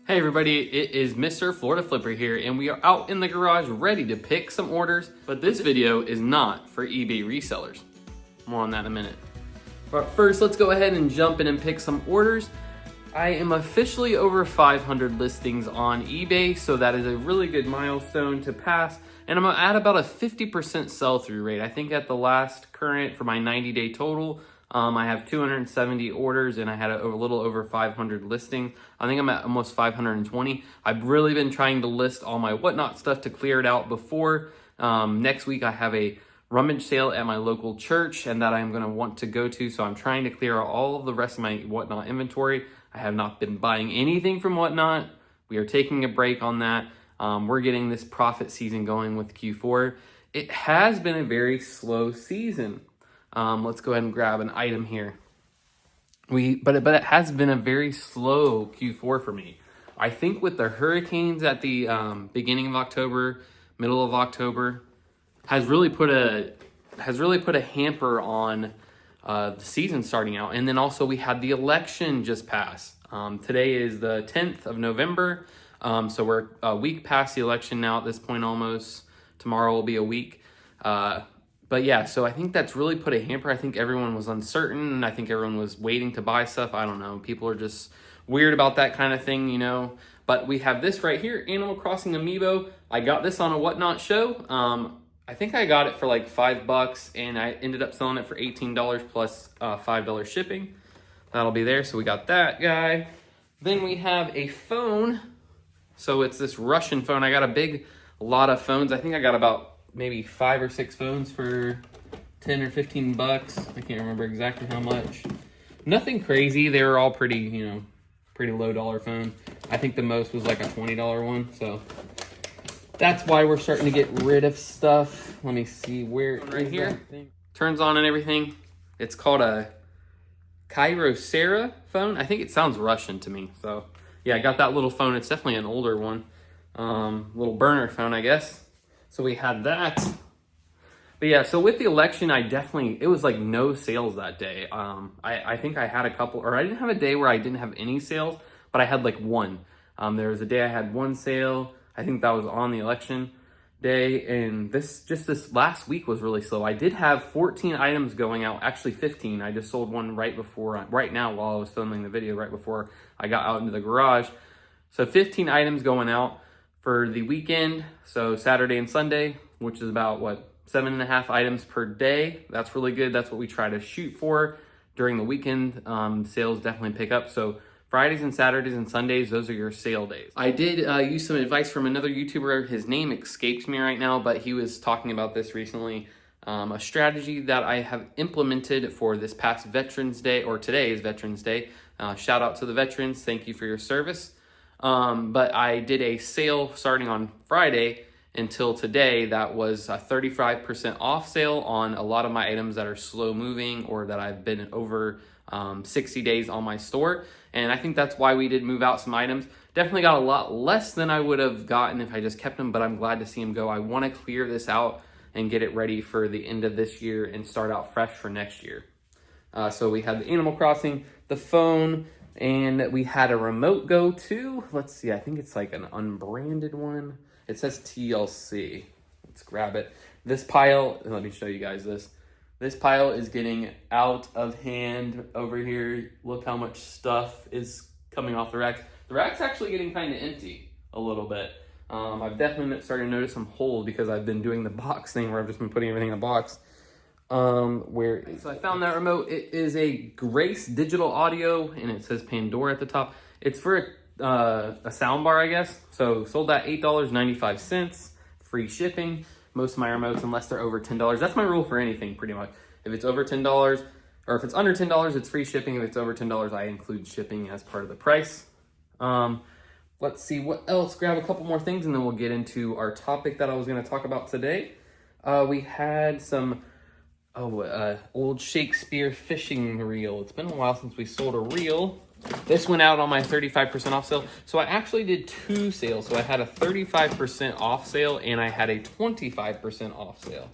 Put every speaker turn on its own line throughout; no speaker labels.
Hey everybody, it is Mr. Florida Flipper here, and we are out in the garage ready to pick some orders, but this video is not for eBay resellers. More on that in a minute. But first, let's go ahead and jump in and pick some orders. I am officially over 500 listings on eBay, so that is a really good milestone to pass, and I'm at about a 50% sell-through rate. I think at the last current, for my 90-day total, I have 270 orders and I had a little over 500 listings. I think I'm at almost 520. I've really been trying to list all my whatnot stuff to clear it out before. Next week I have a rummage sale at my local church and that I'm gonna want to go to. So I'm trying to clear out all of the rest of my whatnot inventory. I have not been buying anything from whatnot. We are taking a break on that. We're getting this profit season going with Q4. It has been a very slow season. Let's go ahead and grab an item here. But it has been a very slow Q4 for me. I think with the hurricanes at the beginning of October, middle of October, has really put a hamper on the season starting out. And then also we had the election just pass. Today is the 10th of November, so we're a week past the election now at this point almost. Tomorrow will be a week. But yeah, so I think that's really put a hamper. I think everyone was uncertain, and I think everyone was waiting to buy stuff. I don't know. People are just weird about that kind of thing, you know. But we have this right here, Animal Crossing Amiibo. I got this on a Whatnot show. I think I got it for like $5, and I ended up selling it for $18 plus $5 shipping. That'll be there. So we got that guy. Then we have a phone. So it's this Russian phone. I got a lot of phones. I think I got about maybe 5 or 6 phones for 10 or 15 bucks. I can't remember exactly how much. Nothing crazy. They were all pretty low dollar phones. I think the most was like a $20 one. So that's why we're starting to get rid of stuff. Let me see where right here. Turns on and everything. It's called a Kyocera phone. I think it sounds Russian to me. So yeah, I got that little phone. It's definitely an older one. Little burner phone, I guess. So we had that. But yeah, so with the election, it was like no sales that day. I think I had a couple, or I didn't have a day where I didn't have any sales, but I had like one. There was a day I had one sale. I think that was on the election day. And this last week was really slow. I did have 14 items going out, actually 15. I just sold one right now while I was filming the video, right before I got out into the garage. So 15 items going out for the weekend, so Saturday and Sunday, which is about 7.5 items per day. That's really good. That's what we try to shoot for during the weekend. Sales definitely pick up. So Fridays and Saturdays and Sundays, those are your sale days. I did use some advice from another YouTuber. His name escapes me right now, but he was talking about this recently. A strategy that I have implemented for this past Veterans Day, or today is Veterans Day. Shout out to the veterans. Thank you for your service. But I did a sale starting on Friday until today that was a 35% off sale on a lot of my items that are slow moving or that I've been over 60 days on my store. And I think that's why we did move out some items. Definitely got a lot less than I would have gotten if I just kept them, but I'm glad to see them go. I want to clear this out and get it ready for the end of this year and start out fresh for next year. So we had the Animal Crossing, the phone, and we had a remote go too. Let's see, I think it's like an unbranded one. It says TLC. Let's grab it. This pile, let me show you guys this. This pile is getting out of hand over here. Look how much stuff is coming off the racks. The rack's actually getting kind of empty a little bit. I've definitely started to notice some holes because I've been doing the box thing where I've just been putting everything in a box. So I found that remote. It is a Grace digital audio and it says Pandora at the top. It's for a sound bar, I guess. So sold that $8.95, free shipping. Most of my remotes, unless they're over $10. That's my rule for anything pretty much. If it's over $10 or if it's under $10, it's free shipping. If it's over $10, I include shipping as part of the price. Let's see what else. Grab a couple more things and then we'll get into our topic that I was going to talk about today. We had some old Shakespeare fishing reel. It's been a while since we sold a reel. This went out on my 35% off sale. So I actually did 2 sales. So I had a 35% off sale and I had a 25% off sale.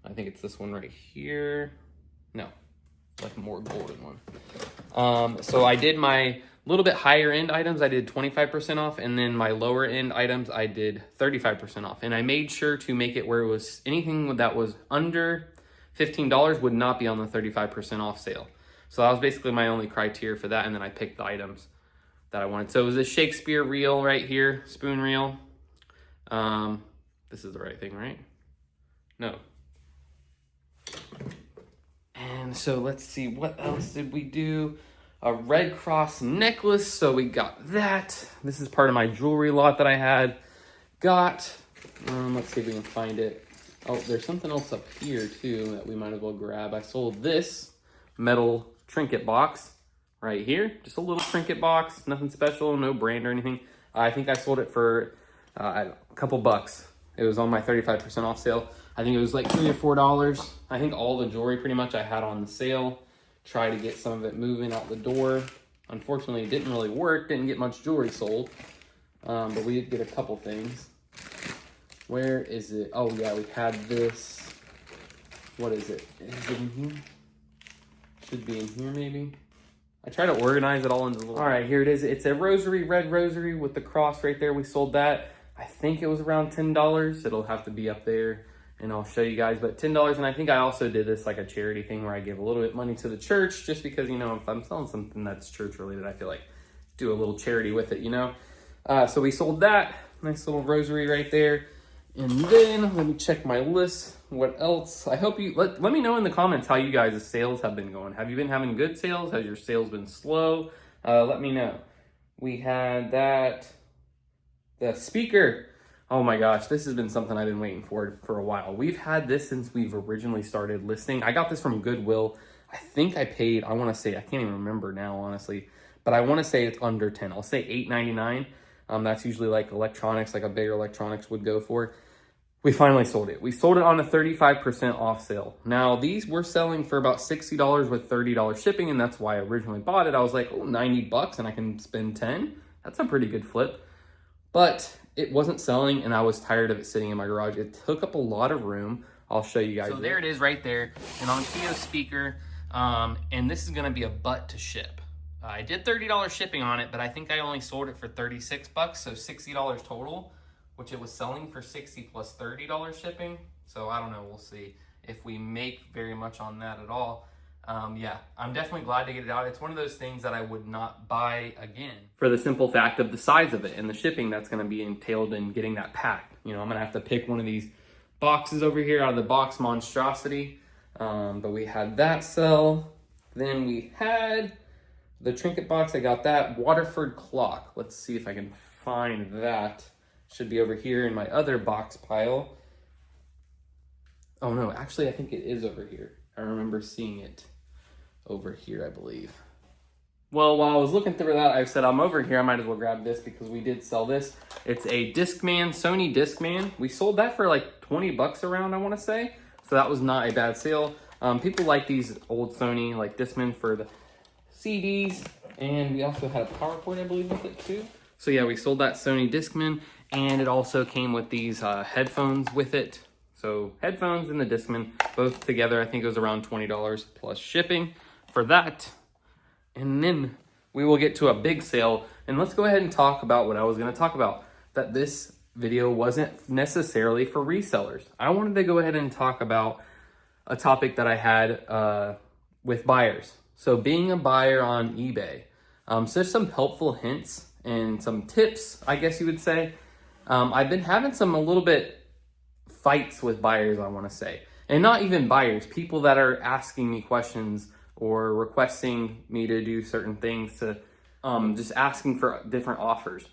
I think it's this one right here. No, like a more golden one. So I did my little bit higher end items, I did 25% off, and then my lower end items, I did 35% off. And I made sure to make it where it was anything that was under $15 would not be on the 35% off sale. So that was basically my only criteria for that, and then I picked the items that I wanted. So it was a Shakespeare reel right here, spoon reel. This is the right thing, right? No. And so let's see, what else did we do? A Red Cross necklace, so we got that. This is part of my jewelry lot that I had got. Let's see if we can find it. Oh, there's something else up here too that we might as well grab. I sold this metal trinket box right here. Just a little trinket box, nothing special, no brand or anything. I think I sold it for a couple bucks. It was on my 35% off sale. I think it was like $3 or $4. I think all the jewelry pretty much I had on the sale. Try to get some of it moving out the door. Unfortunately, it didn't really work. Didn't get much jewelry sold. But we did get a couple things. Where is it? Oh yeah, we had this. What is it? Is it in here? Should be in here maybe. I try to organize it all into little... All right, here it is. It's a rosary, red rosary with the cross right there. We sold that. I think it was around $10. It'll have to be up there and I'll show you guys, but $10. And I think I also did this like a charity thing where I give a little bit of money to the church, just because, you know, if I'm selling something that's church related, I feel like do a little charity with it, you know? So we sold that. Nice little rosary right there. And then let me check my list. What else? I hope you let me know in the comments how you guys' sales have been going. Have you been having good sales? Has your sales been slow? Let me know. We had that, the speaker. Oh my gosh, this has been something I've been waiting for a while. We've had this since we've originally started listing. I got this from Goodwill. I think I paid, I want to say, I can't even remember now, honestly, but I want to say it's under 10. I'll say $8.99. That's usually like electronics, like a bigger electronics would go for. We finally sold it. We sold it on a 35% off sale. Now, these were selling for about $60 with $30 shipping, and that's why I originally bought it. I was like, oh, 90 bucks and I can spend 10. That's a pretty good flip. But it wasn't selling, and I was tired of it sitting in my garage. It took up a lot of room. I'll show you guys. So there it is right there, an Onkyo speaker, and this is gonna be a butt to ship. I did $30 shipping on it, but I think I only sold it for 36 bucks, so $60 total, which it was selling for 60 plus $30 shipping. So I don't know, we'll see if we make very much on that at all. Yeah, I'm definitely glad to get it out. It's one of those things that I would not buy again, for the simple fact of the size of it and the shipping that's going to be entailed in getting that packed. You know, I'm going to have to pick one of these boxes over here out of the box monstrosity. But we had that sell. Then we had the trinket box. I got that Waterford clock. Let's see if I can find that. Should be over here in my other box pile. Oh no, actually I think it is over here. I remember seeing it over here, I believe. Well, while I was looking through that, I said I'm over here, I might as well grab this because we did sell this. It's a Discman, Sony Discman. We sold that for like 20 bucks around, I want to say. So that was not a bad sale. People like these old Sony like Discman for the CDs, and we also had a PowerPoint, I believe, with it too. So yeah, we sold that Sony Discman, and it also came with these headphones with it. So headphones and the Discman, both together, I think it was around $20 plus shipping for that. And then we will get to a big sale. And let's go ahead and talk about what I was going to talk about. That this video wasn't necessarily for resellers. I wanted to go ahead and talk about a topic that I had with buyers. So being a buyer on eBay. So there's some helpful hints and some tips, I guess you would say. I've been having some a little bit fights with buyers, I want to say. And not even buyers, people that are asking me questions or requesting me to do certain things, to just asking for different offers.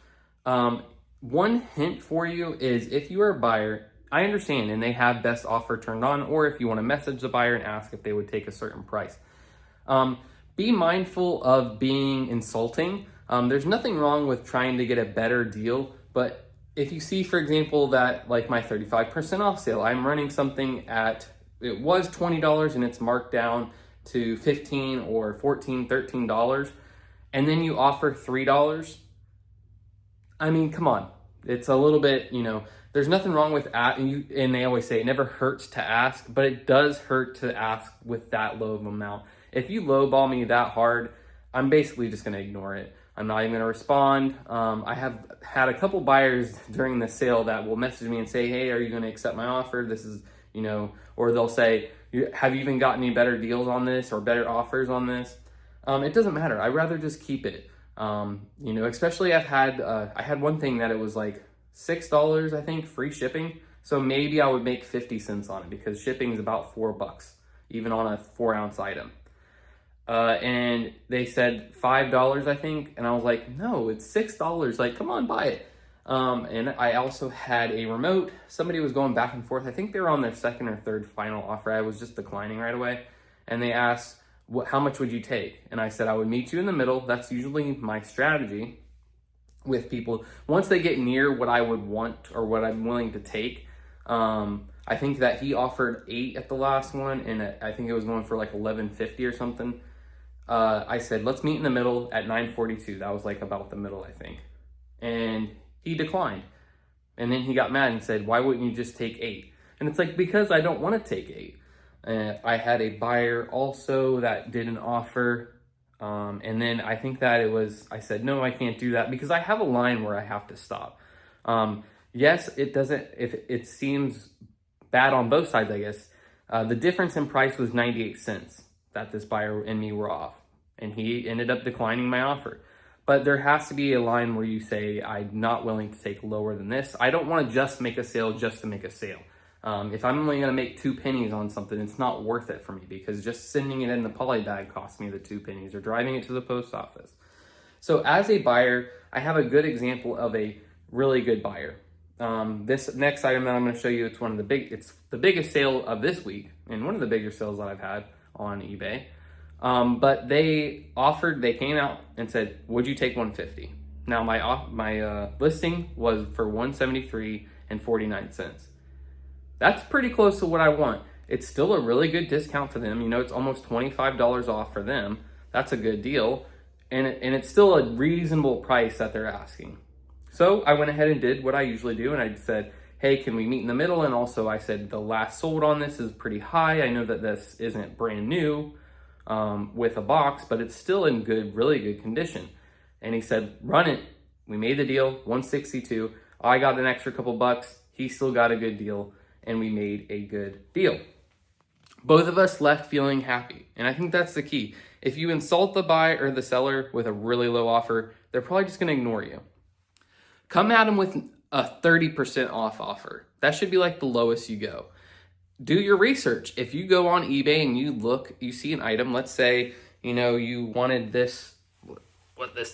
One hint for you is, if you are a buyer, I understand, and they have best offer turned on, or if you want to message the buyer and ask if they would take a certain price. Be mindful of being insulting. There's nothing wrong with trying to get a better deal, but if you see, for example, that like my 35% off sale, I'm running something at, it was $20 and it's marked down to $15 or $14, $13, and then you offer $3. I mean, come on. It's a little bit, you know, there's nothing wrong with and they always say it never hurts to ask, but it does hurt to ask with that low of an amount. If you lowball me that hard, I'm basically just going to ignore it. I'm not even gonna respond. I have had a couple buyers during the sale that will message me and say, hey, are you gonna accept my offer? This is, you know, or they'll say, have you even gotten any better deals on this or better offers on this? It doesn't matter. I'd rather just keep it. You know, especially I had one thing that it was like $6, I think, free shipping. So maybe I would make 50 cents on it because shipping is about $4, even on a 4-ounce item. And they said $5, I think. And I was like, no, it's $6. Like, come on, buy it. And I also had a remote. Somebody was going back and forth. I think they were on their second or third final offer. I was just declining right away. And they asked, how much would you take? And I said, I would meet you in the middle. That's usually my strategy with people. Once they get near what I would want or what I'm willing to take, I think that he offered $8 at the last one, and I think it was going for like $11.50 or something. I said, let's meet in the middle at $9.42. That was like about the middle, I think. And he declined. And then he got mad and said, why wouldn't you just take $8? And it's like, because I don't want to take $8. I had a buyer also that did an offer. And then I think that I said, no, I can't do that because I have a line where I have to stop. Yes, if it seems bad on both sides, I guess. The difference in price was 98 cents that this buyer and me were off. And he ended up declining my offer. But there has to be a line where you say, I'm not willing to take lower than this. I don't want to just make a sale just to make a sale. If I'm only going to make 2 pennies on something, it's not worth it for me because just sending it in the poly bag cost me the 2 pennies or driving it to the post office. So as a buyer, I have a good example of a really good buyer. This next item that I'm going to show you, it's the biggest sale of this week and one of the bigger sales that I've had on eBay. But they came out and said, would you take $150? Now my listing was for $173.49. That's pretty close to what I want. It's still a really good discount for them. You know, it's almost $25 off for them. That's a good deal. And it's still a reasonable price that they're asking. So I went ahead and did what I usually do. And I said, hey, can we meet in the middle? And also I said, the last sold on this is pretty high. I know that this isn't brand new with a box, but it's still in really good condition. And he said, run it. We made the deal, $162. I got an extra couple bucks. He still got a good deal. And we made a good deal. Both of us left feeling happy. And I think that's the key. If you insult the buyer or the seller with a really low offer, they're probably just going to ignore you. Come at them with a 30% off offer. That should be like the lowest you go. Do your research. If you go on eBay and you see an item, let's say, you know, you wanted this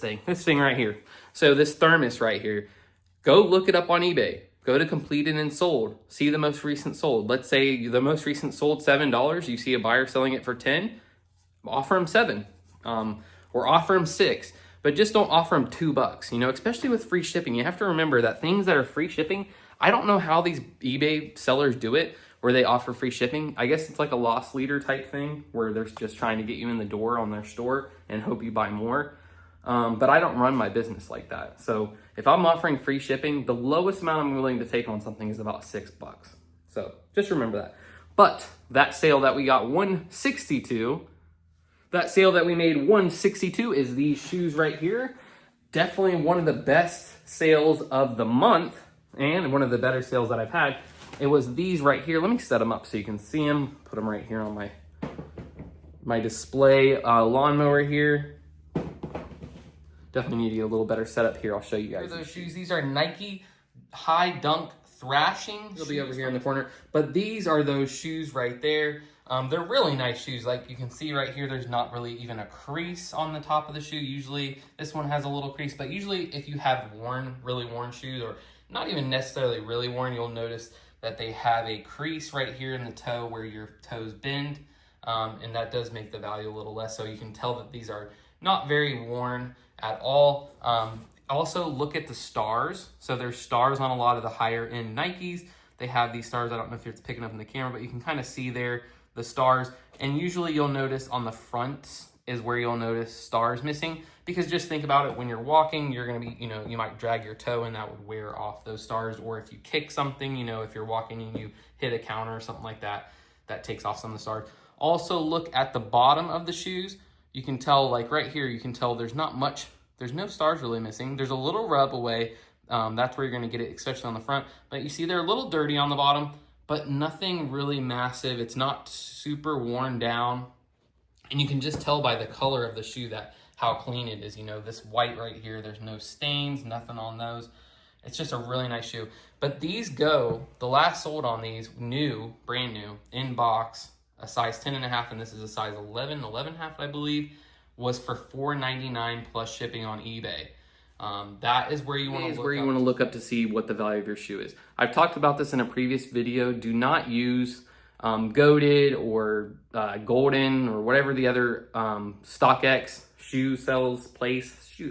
thing right here. So this thermos right here, go look it up on eBay. Go to completed and sold. See the most recent sold. Let's say the most recent sold $7. You see a buyer selling it for $10. Offer them $7, or offer them $6. But just don't offer them $2. You know, especially with free shipping. You have to remember that things that are free shipping. I don't know how these eBay sellers do it, where they offer free shipping. I guess it's like a loss leader type thing, where they're just trying to get you in the door on their store and hope you buy more. But I don't run my business like that. So if I'm offering free shipping, the lowest amount I'm willing to take on something is about $6. So just remember that. But that sale that we got $162, that sale that we made $162 is these shoes right here. Definitely one of the best sales of the month and one of the better sales that I've had. It was these right here. Let me set them up so you can see them. Put them right here on my display lawnmower here. Definitely need to get a little better setup here. I'll show you guys. Those shoes, these are Nike High Dunk Thrashing. They'll be over here in the corner. But these are those shoes right there. They're really nice shoes. Like you can see right here, there's not really even a crease on the top of the shoe. Usually this one has a little crease, but usually if you have really worn shoes, or not even necessarily really worn, you'll notice that they have a crease right here in the toe where your toes bend. And that does make the value a little less. So you can tell that these are not very worn at all. Also look at the stars. So there's stars on a lot of the higher end Nikes. They have these stars. I don't know if it's picking up in the camera, but you can kind of see there the stars. And usually you'll notice on the front is where you'll notice stars missing, because just think about it, when you're walking, you're going to be, you know, you might drag your toe and that would wear off those stars. Or if you kick something, you know, if you're walking and you hit a counter or something like that, that takes off some of the stars. Also look at the bottom of the shoes. You can tell, like right here, you can tell there's not much There's no stars really missing. There's a little rub away. That's where you're gonna get it, especially on the front. But you see they're a little dirty on the bottom, but nothing really massive. It's not super worn down. And you can just tell by the color of the shoe that how clean it is. You know, this white right here, there's no stains, nothing on those. It's just a really nice shoe. But these go, the last sold on these, new, brand new, in box, a size 10.5, and this is a size 11.5, I believe, was for $4.99 plus shipping on eBay. That is where you want to look up to see what the value of your shoe is. I've talked about this in a previous video. Do not use Goated or Golden or whatever the other StockX shoe sells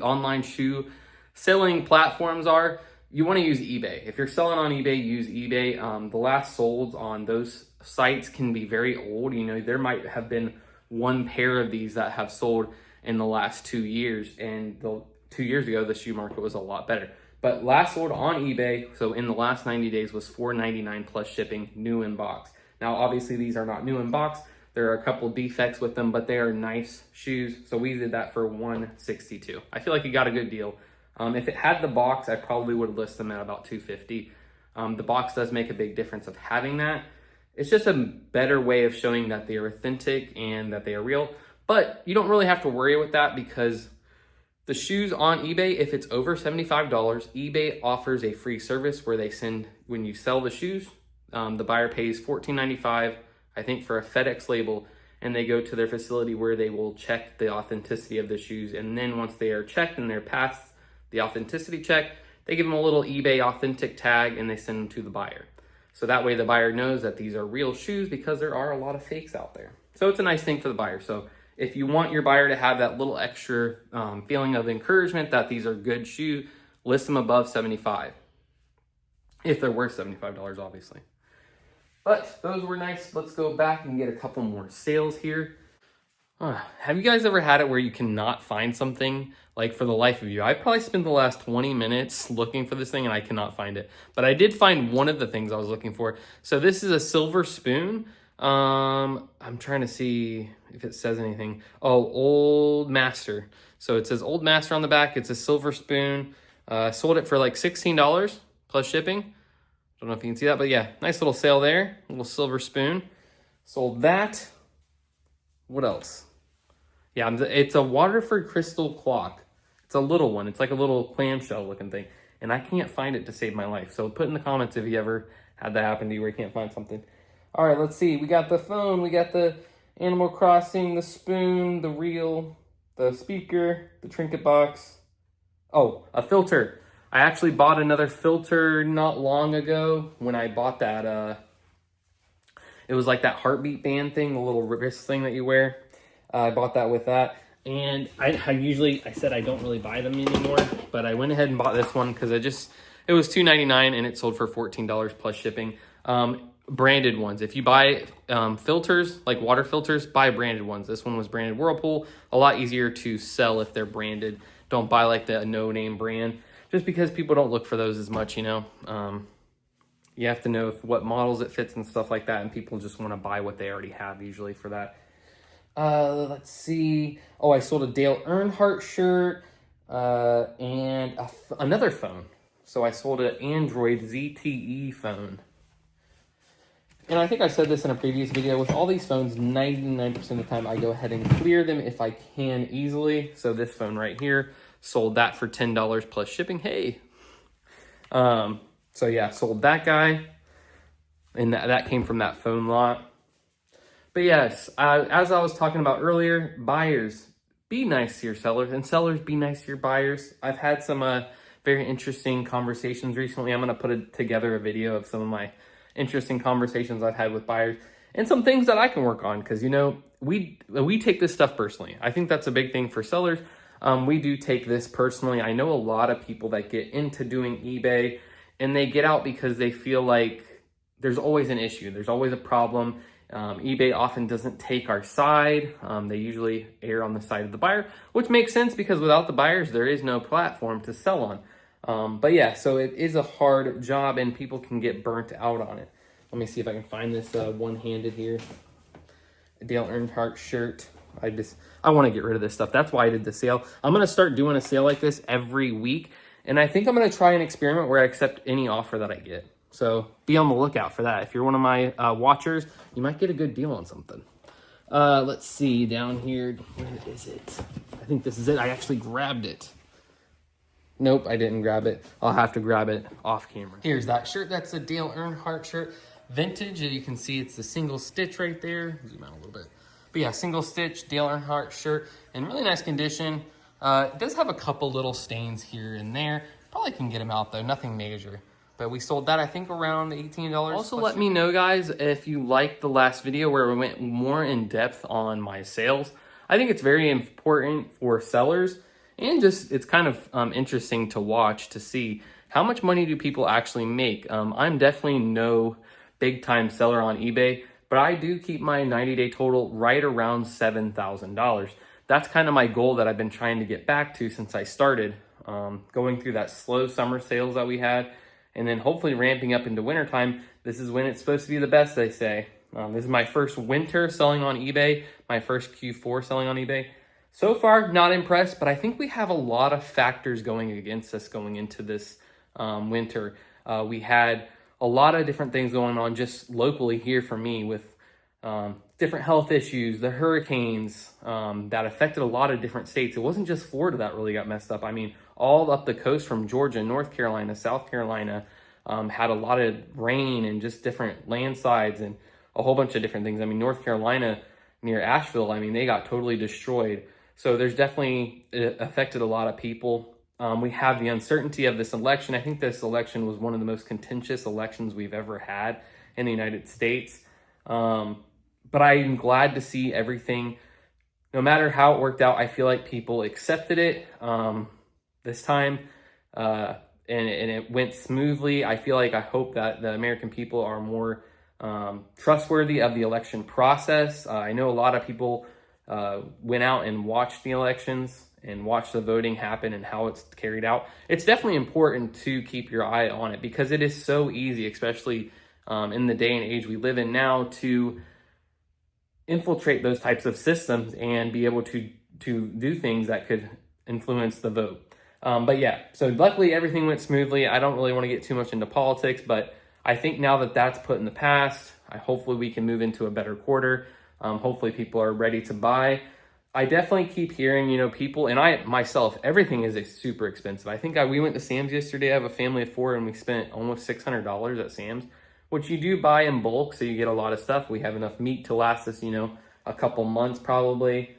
online shoe selling platforms are. You want to use eBay. If you're selling on eBay, use eBay. The last solds on those sites can be very old. You know, there might have been one pair of these that have sold in the last 2 years, and 2 years ago the shoe market was a lot better. But last sold on eBay, so in the last 90 days, was $4.99 plus shipping, new in box. Now obviously these are not new in box. There are a couple defects with them, but they are nice shoes. So we did that for $162. I feel like you got a good deal. If it had the box, I probably would list them at about $250. The box does make a big difference of having that. It's just a better way of showing that they are authentic and that they are real. But you don't really have to worry with that, because the shoes on eBay, if it's over $75, eBay offers a free service where they send, when you sell the shoes, the buyer pays $14.95, I think, for a FedEx label, and they go to their facility where they will check the authenticity of the shoes. And then once they are checked and they're past the authenticity check, they give them a little eBay authentic tag and they send them to the buyer. So that way the buyer knows that these are real shoes, because there are a lot of fakes out there. So it's a nice thing for the buyer. So if you want your buyer to have that little extra feeling of encouragement that these are good shoes, list them above $75. If they're worth $75, obviously. But those were nice. Let's go back and get a couple more sales here. Have you guys ever had it where you cannot find something, like, for the life of you? I probably spent the last 20 minutes looking for this thing and I cannot find it. But I did find one of the things I was looking for. So this is a silver spoon. I'm trying to see if it says anything. Oh, Old Master. So it says Old Master on the back. It's a silver spoon. Sold it for like $16 plus shipping. Don't know if you can see that, but yeah, nice little sale there. A little silver spoon. Sold that. What else? Yeah, it's a Waterford crystal clock. It's a little one. It's like a little clamshell looking thing. And I can't find it to save my life. So put in the comments if you ever had that happen to you where you can't find something. All right, let's see. We got the phone. We got the Animal Crossing, the spoon, the reel, the speaker, the trinket box. Oh, a filter. I actually bought another filter not long ago when I bought that. It was like that heartbeat band thing, the little wrist thing that you wear. I bought that with that. And I said I don't really buy them anymore, but I went ahead and bought this one because it was $2.99 and it sold for $14 plus shipping. Branded ones. If you buy filters, like water filters, buy branded ones. This one was branded Whirlpool. A lot easier to sell if they're branded. Don't buy like the no-name brand, just because people don't look for those as much, you know. You have to know what models it fits and stuff like that, and people just want to buy what they already have usually for that. Let's see. Oh, I sold a Dale Earnhardt shirt and another phone. So I sold an Android ZTE phone. And I think I said this in a previous video, with all these phones, 99% of the time I go ahead and clear them if I can easily. So this phone right here, sold that for $10 plus shipping. Hey. So yeah, sold that guy. And that came from that phone lot. But yes, as I was talking about earlier, buyers, be nice to your sellers, and sellers, be nice to your buyers. I've had some very interesting conversations recently. I'm going to put together a video of some of my interesting conversations I've had with buyers and some things that I can work on, because, you know, we take this stuff personally. I think that's a big thing for sellers. We do take this personally. I know a lot of people that get into doing eBay and they get out because they feel like there's always an issue. There's always a problem. eBay often doesn't take our side. They usually err on the side of the buyer, which makes sense because without the buyers, there is no platform to sell on. But yeah, so it is a hard job and people can get burnt out on it. Let me see if I can find this one-handed here. A Dale Earnhardt shirt. I want to get rid of this stuff. That's why I did the sale. I'm going to start doing a sale like this every week. And I think I'm going to try an experiment where I accept any offer that I get. So be on the lookout for that. If you're one of my watchers, you might get a good deal on something. Let's see down here. Where is it? I think this is it. I actually grabbed it. Nope, I didn't grab it. I'll have to grab it off camera. Here's that shirt. That's a Dale Earnhardt shirt. Vintage. You can see it's the single stitch right there. Zoom out a little bit. But yeah, single stitch Dale Earnhardt shirt in really nice condition. It does have a couple little stains here and there. Probably can get them out though, nothing major. But we sold that, I think, around $18. Also, let me know, guys, if you liked the last video where we went more in depth on my sales. I think it's very important for sellers, and just it's kind of interesting to watch to see how much money do people actually make. I'm definitely no big-time seller on eBay, but I do keep my 90-day total right around $7,000. That's kind of my goal that I've been trying to get back to since I started going through that slow summer sales that we had. And then hopefully ramping up into wintertime. This is when it's supposed to be the best, they say. This is my first winter selling on eBay, my first Q4 selling on eBay. So far, not impressed, but I think we have a lot of factors going against us going into this winter. We had a lot of different things going on just locally here for me with different health issues, the hurricanes that affected a lot of different states. It wasn't just Florida that really got messed up. I mean, all up the coast from Georgia, North Carolina, South Carolina had a lot of rain and just different landslides and a whole bunch of different things. I mean, North Carolina near Asheville, I mean, they got totally destroyed. So there's definitely, it affected a lot of people. We have the uncertainty of this election. I think this election was one of the most contentious elections we've ever had in the United States. But I'm glad to see everything, no matter how it worked out, I feel like people accepted it this time, and it went smoothly. I hope that the American people are more trustworthy of the election process. I know a lot of people went out and watched the elections and watched the voting happen and how it's carried out. It's definitely important to keep your eye on it because it is so easy, especially in the day and age we live in now, to infiltrate those types of systems and be able to do things that could influence the vote. But yeah, so luckily everything went smoothly. I don't really want to get too much into politics, but I think now that that's put in the past, hopefully we can move into a better quarter. Hopefully people are ready to buy. I definitely keep hearing, people, and I myself, everything is super expensive. I think we went to Sam's yesterday. I have a family of 4 and we spent almost $600 at Sam's, which you do buy in bulk, so you get a lot of stuff. We have enough meat to last us, a couple months probably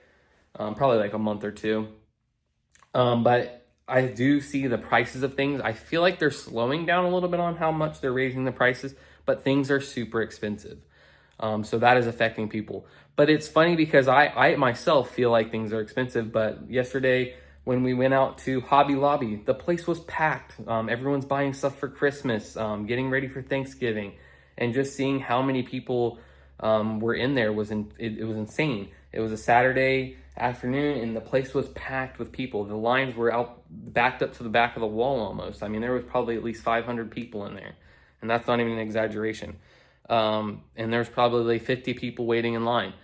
like a month or two. But I do see the prices of things. I feel like they're slowing down a little bit on how much they're raising the prices, but things are super expensive. So that is affecting people. But it's funny because I myself feel like things are expensive, but yesterday when we went out to Hobby Lobby, the place was packed. Everyone's buying stuff for Christmas, getting ready for Thanksgiving, and just seeing how many people were in there was insane. It was a Saturday afternoon and the place was packed with people. The lines were backed up to the back of the wall almost. I mean, there was probably at least 500 people in there, and that's not even an exaggeration. And there's probably 50 people waiting in line.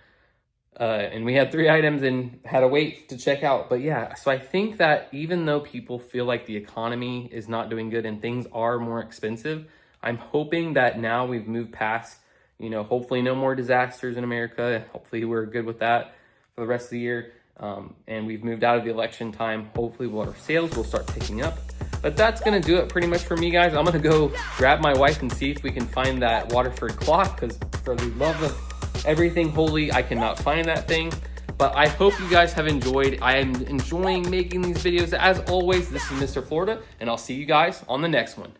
And we had 3 items and had to wait to check out. But yeah, so I think that even though people feel like the economy is not doing good and things are more expensive, I'm hoping that now we've moved past, hopefully no more disasters in America. Hopefully we're good with that for the rest of the year. And we've moved out of the election time. Hopefully our sales will start picking up. But that's going to do it pretty much for me, guys. I'm going to go grab my wife and see if we can find that Waterford clock, because for the love of everything holy, I cannot find that thing. But I hope you guys have enjoyed. I am enjoying making these videos. As always, this is Mr. Florida, and I'll see you guys on the next one.